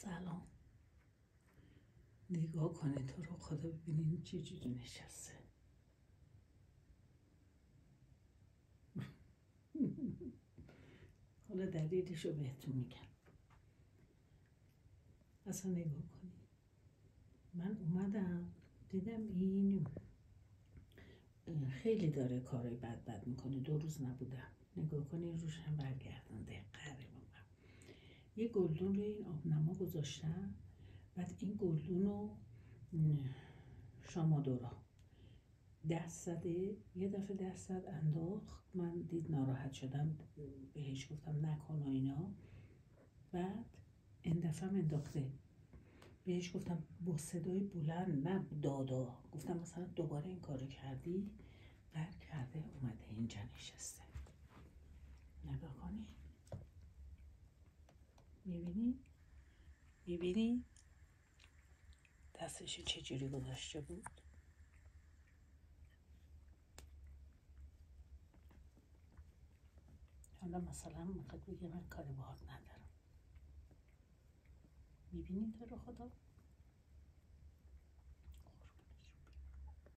سلام. نگاه کنید تو رو خدا، ببینید چه جوری نشسته. حالا دلیلش رو بهتون میگم. اصلا نگاه کنید، من اومدم دیدم این خیلی داره کارای بد میکنه. 2 روز نبودم، نگاه کنید روش هم برگردنده قره بابا. یه گلدون روی این آبنما گذاشتم، بعد این گلدون رو شامادورا دست زده، یه دفعه دست زد انداخت، من دید ناراحت شدم، بهش گفتم نکن و اینا. بعد این دفعه انداخته، بهش گفتم با صدای بلند، نه دادا، گفتم مثلا دوباره این کارو کردی. قهر کرده اومده اینجا نشسته. نگاه کنی، میبینی دستشو چجوری گذاشته بود. حالا مثلا میخواد بگه من کاری باهات ندارم. میبینی تو رو خدا.